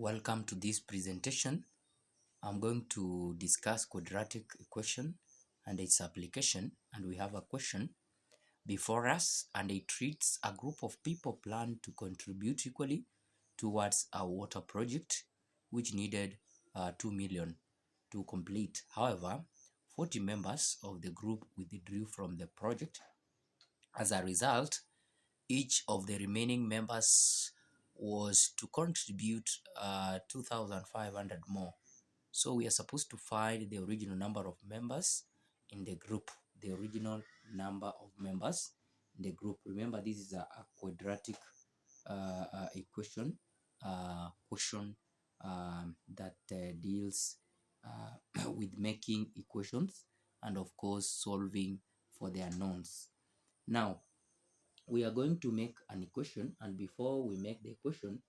Welcome to this presentation. I'm going to discuss quadratic equation and its application, and we have a question before us, and it treats a group of people plan to contribute equally towards a water project which needed 2 million to complete. However, 40 members of the group withdrew from the project. As a result, each of the remaining members was to contribute 2,500 more. So we are supposed to find the original number of members in the group, the original number of members in the group. Remember, this is a quadratic equation, that deals with making equations and of course solving for the unknowns. Now, we are going to make an equation, and before we make the equation,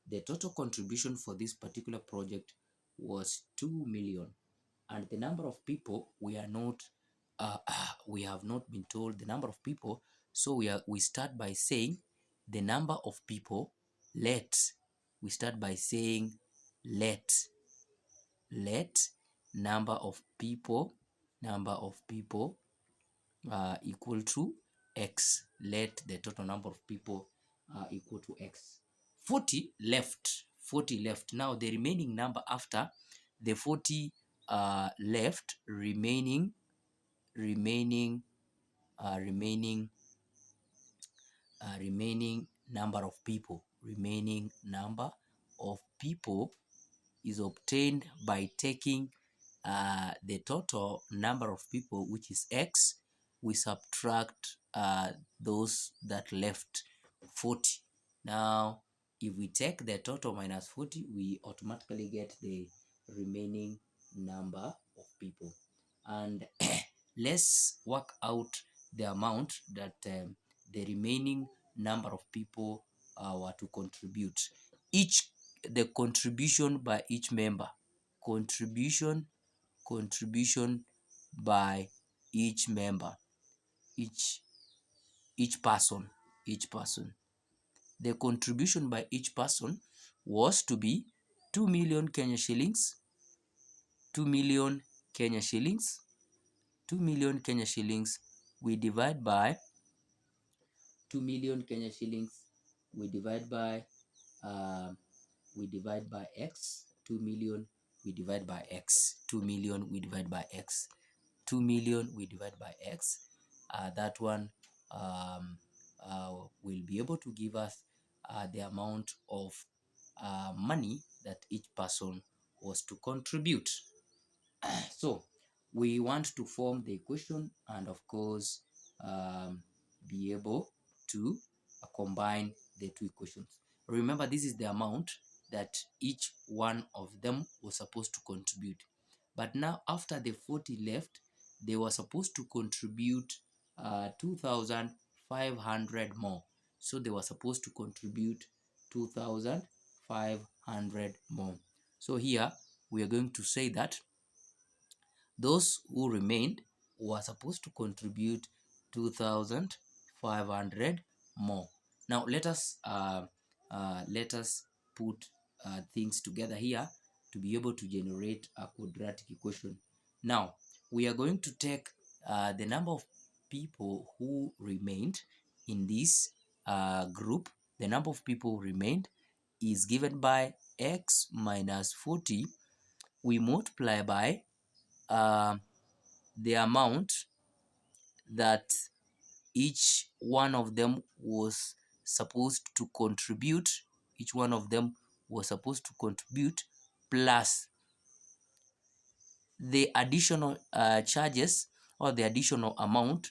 the total contribution for this particular project was 2 million, and the number of people we are not we have not been told the number of people. So we start by saying the number of people. We start by saying let number of people equal to x. Let the total number of people equal to x. 40 left. Now the remaining number after the 40 left, remaining number of people is obtained by taking the total number of people, which is x. We subtract those that left, 40. Now if we take the total minus 40, we automatically get the remaining number of people. And let's work out the amount that the remaining number of people were to contribute. The contribution by each member, contribution by each member, each person. The contribution by each person was to be 2 million Kenya shillings. 2 million Kenya shillings. 2 million Kenya shillings we divide by 2 million Kenya shillings we divide by x. 2 million we divide by x. 2 million we divide by x. 2 million we divide by x. That one will be able to give us the amount of money that each person was to contribute. So we want to form the equation and of course be able to combine the two equations. Remember, this is the amount that each one of them was supposed to contribute. But now after the 40 left, they were supposed to contribute 2,500 more. So they were supposed to contribute 2,500 more. So here we are going to say that those who remained were supposed to contribute 2,500 more. Now let us put things together here to be able to generate a quadratic equation. Now we are going to take the number of people who remained in this group. The number of people who remained is given by x minus 40. We multiply by the amount that each one of them was supposed to contribute. Plus the additional charges, or the additional amount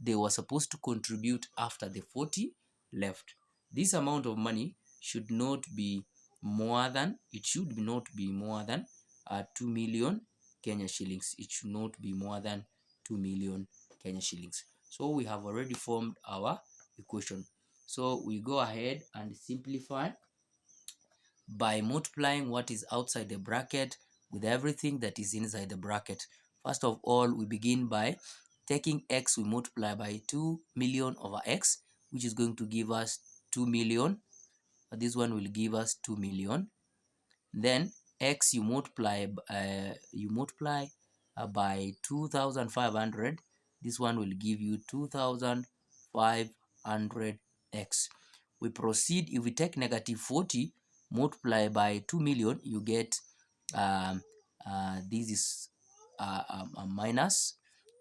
they were supposed to contribute after the 40 left. This amount of money should not be more than 2 million Kenya shillings. It should not be more than 2 million Kenya shillings. So we have already formed our equation. So we go ahead and simplify by multiplying what is outside the bracket with everything that is inside the bracket. First of all, we begin by taking x, we multiply by 2 million over x, which is going to give us 2 million. This one will give us 2 million. then x you multiply by 2500. This one will give you 2500x. We proceed. If we take negative 40 multiply by 2 million, you get um, this is a minus,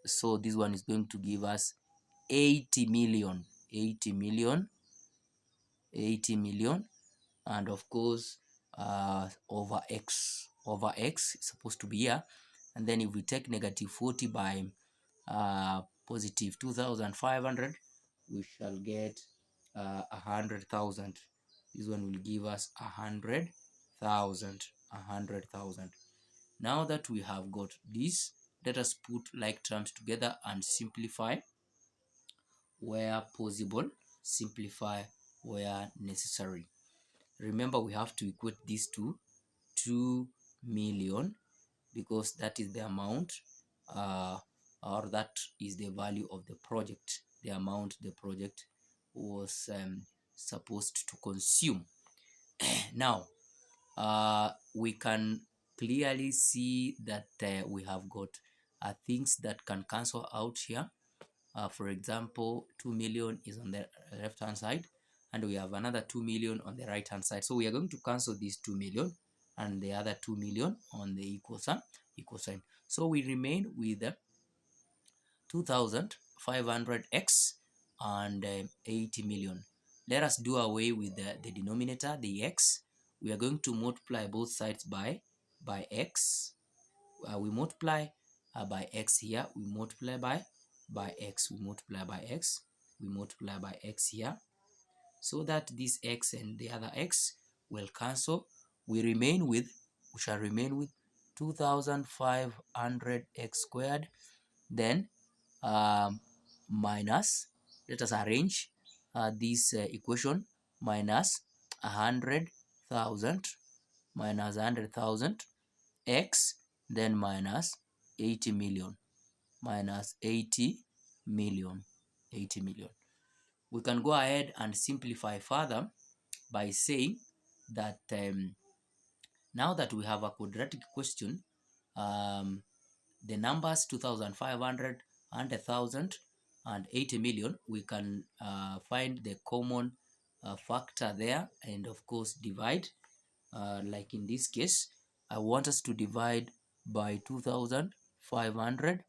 so this one is going to give us 80 million, 80 million, 80 million. And of course over x is supposed to be here. And then if we take negative 40 by positive 2500, we shall get 100,000. This one will give us 100,000, 100,000. Now that we have got this, let us put like terms together and simplify where possible, simplify where necessary. Remember, we have to equate these to 2 million, because that is the amount or that is the value of the project, the amount the project was supposed to consume. Now we can clearly see that we have got things that can cancel out here. For example, 2 million is on the left hand side, and we have another 2 million on the right hand side. So we are going to cancel these 2 million and the other 2 million on the equal sign. So we remain with 2500x and 80 million. Let us do away with the denominator, the x. We are going to multiply both sides by x. We multiply by x here, we multiply by x, we multiply by x, we multiply by x here, so that this x and the other x will cancel. We shall remain with 2500x squared, then minus, let us arrange this equation, minus 100,000, minus 100,000 x, then minus 80 million, minus 80 million, 80 million. We can go ahead and simplify further by saying that now that we have a quadratic question, the numbers 2500 and 1000 and 80 million, we can find the common factor there, and of course divide. Like in this case, I want us to divide by 2500.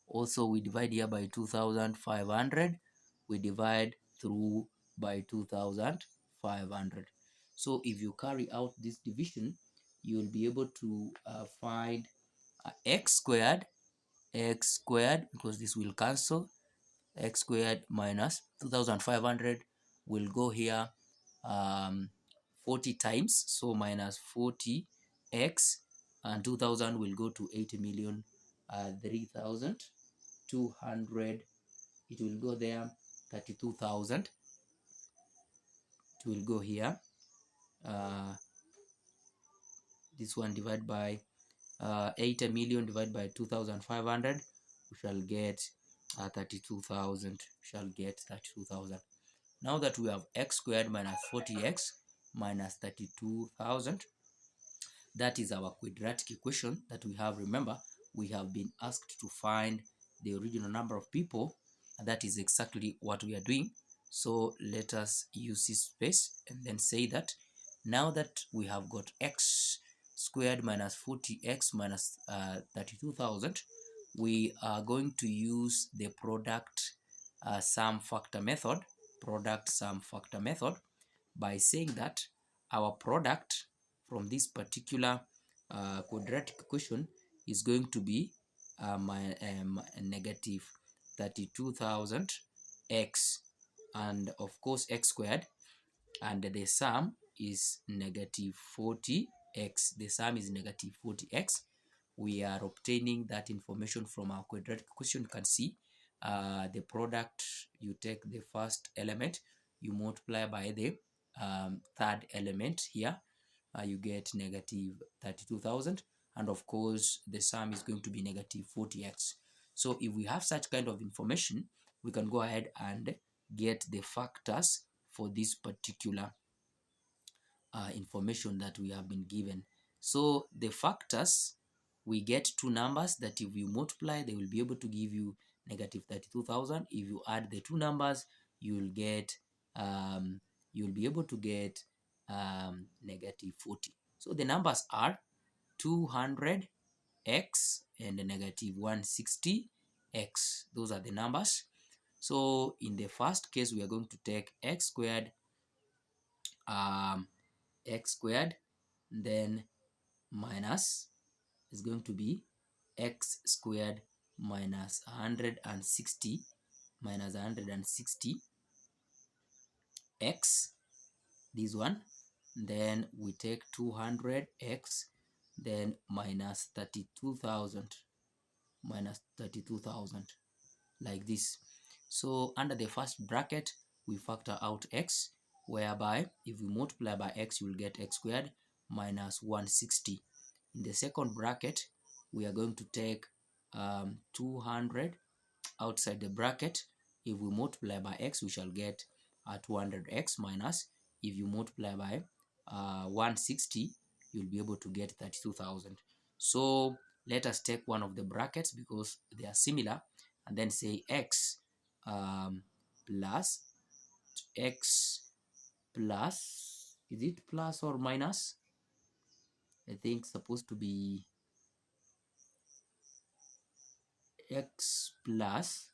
Also, we divide here by 2500. We divide through by 2500. So if you carry out this division, you will be able to find x squared, because this will cancel. X squared minus 2500 will go here 40 times, so minus 40x, and 2000 will go to 80 million, 3200, it will go there 32,000, it will go here this one divided by 80 million divided by 2500, we shall get 32,000, shall get 32,000. Now that we have x squared minus 40x minus 32,000, that is our quadratic equation that we have. Remember, we have been asked to find the original number of people, and that is exactly what we are doing. So let us use this space and then say that now that we have got x squared minus 40x minus 32,000, we are going to use the product sum factor method, by saying that our product from this particular quadratic equation is going to be negative 32,000 x, and of course x squared, and the sum is negative 40x. The sum is negative 40x. We are obtaining that information from our quadratic equation. You can see the product, you take the first element, you multiply by the third element here, you get negative 32,000, and of course the sum is going to be negative 40x. So if we have such kind of information, we can go ahead and get the factors for this particular information that we have been given. So the factors, we get two numbers that if you multiply, they will be able to give you negative 32,000. If you add the two numbers, you'll get you'll be able to get negative 40. So the numbers are 200x and negative 160x. Those are the numbers. So in the first case, we are going to take x squared, um, then minus is going to be x squared minus 160 minus 160 x, this one. Then we take 200x, then minus 32,000, like this. So under the first bracket, we factor out x, whereby if we multiply by x, you will get x squared minus 160. In the second bracket, we are going to take 200 outside the bracket. If we multiply by x, we shall get 200x minus, if you multiply by 160, you'll be able to get 32,000. So let us take one of the brackets because they are similar, and then say x plus x plus, is it plus or minus? I think supposed to be x plus,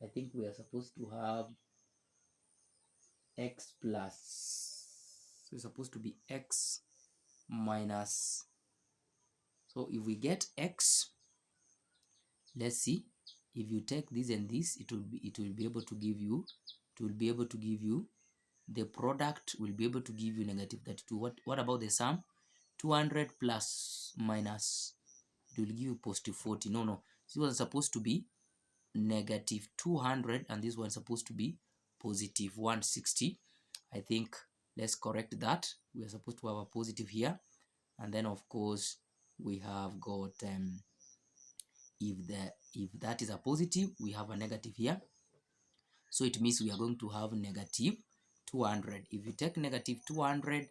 I think we are supposed to have x plus, so it's supposed to be x minus. So if we get x, let's see, if you take this and this, it will be able to give you, the product will be able to give you negative 32. What about the sum? 200 plus minus, it will give you positive 40. No, this was supposed to be negative 200 and this one supposed to be positive 160. I think let's correct that. We are supposed to have a positive here, and then of course we have got if that is a positive, we have a negative here, so it means we are going to have negative 200. If you take negative 200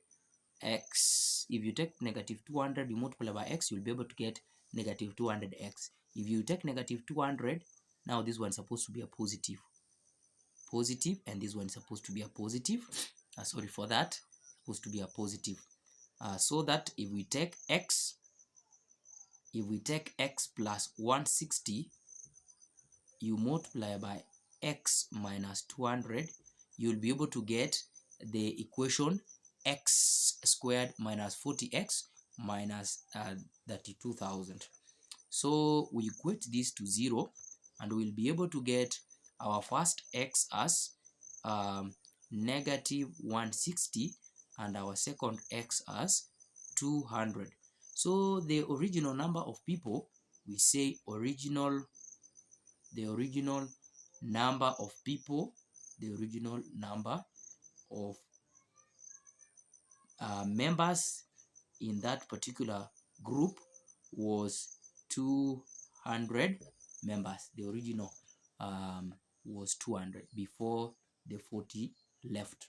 x, if you take negative 200, you multiply by x, you'll be able to get negative 200x. If you take negative 200, now this one is supposed to be a positive, and this one is supposed to be a positive. Sorry for that, supposed to be a positive. So that if we take x, plus 160, you multiply by x minus 200, you'll be able to get the equation x squared minus 40x minus 32,000. So we equate this to 0 and we'll be able to get our first x as negative 160 and our second x as 200. So the original number of people, we say the original number of people, the original number of members in that particular group was 200 members. The original was 200 before the 40 left.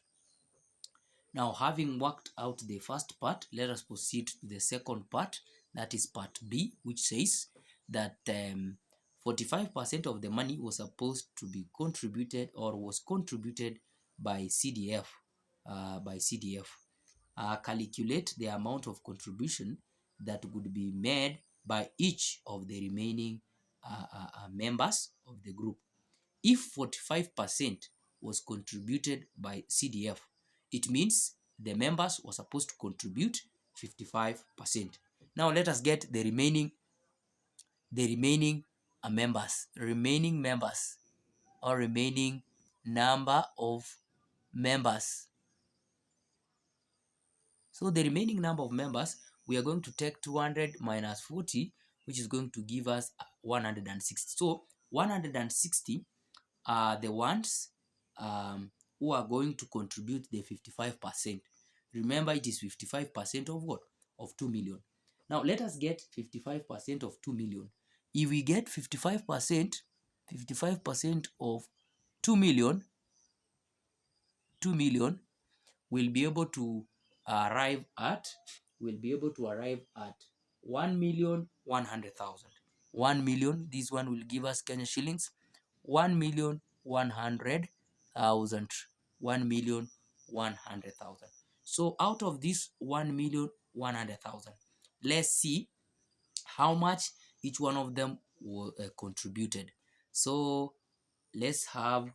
Now, having worked out the first part, let us proceed to the second part, that is part B, which says that 45% of the money was supposed to be contributed or was contributed by CDF. Calculate the amount of contribution that would be made by each of the remaining members of the group. If 45% was contributed by CDF, it means the members were supposed to contribute 55%. Now let us get the remaining members or remaining number of members. So the remaining number of members, we are going to take 200 minus 40, which is going to give us 160. So 160 are the ones who are going to contribute the 55%. Remember, it is 55% of what? Of 2 million. Now let us get 55% of 2 million. If we get 55% of 2 million, we'll be able to arrive at we'll be able to arrive at 1,100,000. 1 million, this one will give us Kenya shillings 1,100,000. 1,100,000. So out of this 1,100,000, let's see how much each one of them contributed. So let's have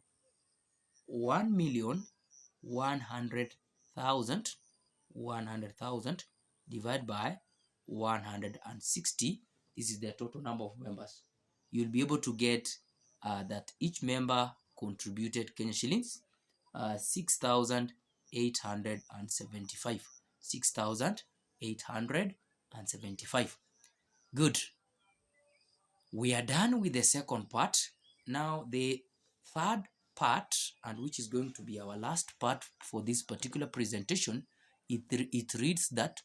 1,100,000 divided by 160. This is the total number of members. You'll be able to get that each member contributed Kenya shillings 6,875. 6,875. Good. We are done with the second part. Now the third part, and which is going to be our last part for this particular presentation, it reads that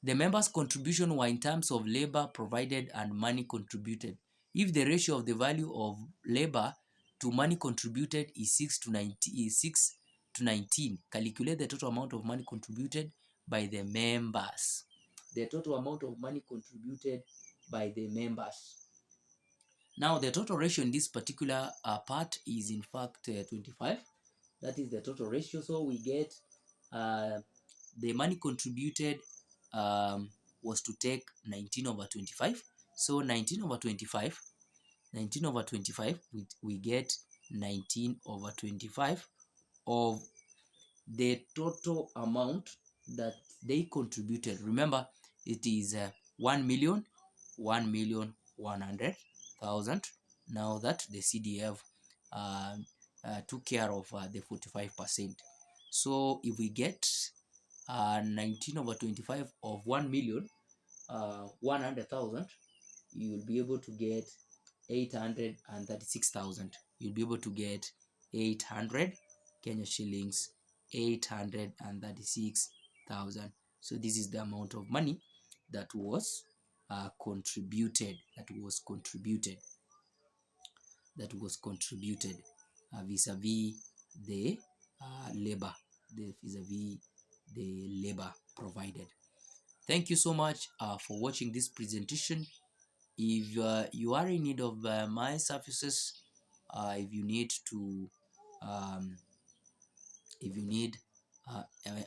the members' contribution were in terms of labor provided and money contributed. If the ratio of the value of labor to money contributed is 6 to 19, calculate the total amount of money contributed by the members. The total amount of money contributed by the members. Now, the total ratio in this particular part is in fact 25. That is the total ratio. So we get the money contributed was to take 19 over 25. So 19 over 25, we get 19 over 25 of the total amount that they contributed. Remember, it is 1,100,000. Now that the CDF took care of the 45%. So if we get 19 over 25 of 1,100,000, you will be able to get 836,000. You'll be able to get 800 Kenya shillings, 836,000. So this is the amount of money that was contributed. Vis-a-vis the labor, vis-a-vis the labor provided. Thank you so much for watching this presentation. If you are in need of my services, if you need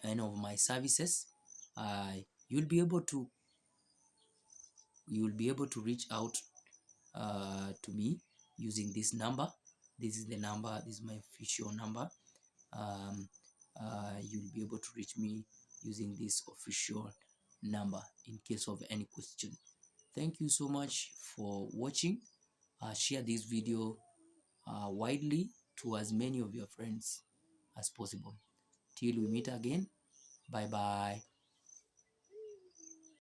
any of my services, you'll be able to reach out to me using this number. This is the number. This is my official number. You'll be able to reach me using this official number in case of any question. Thank you so much for watching. Share this video widely to as many of your friends as possible. Till we meet again, bye bye.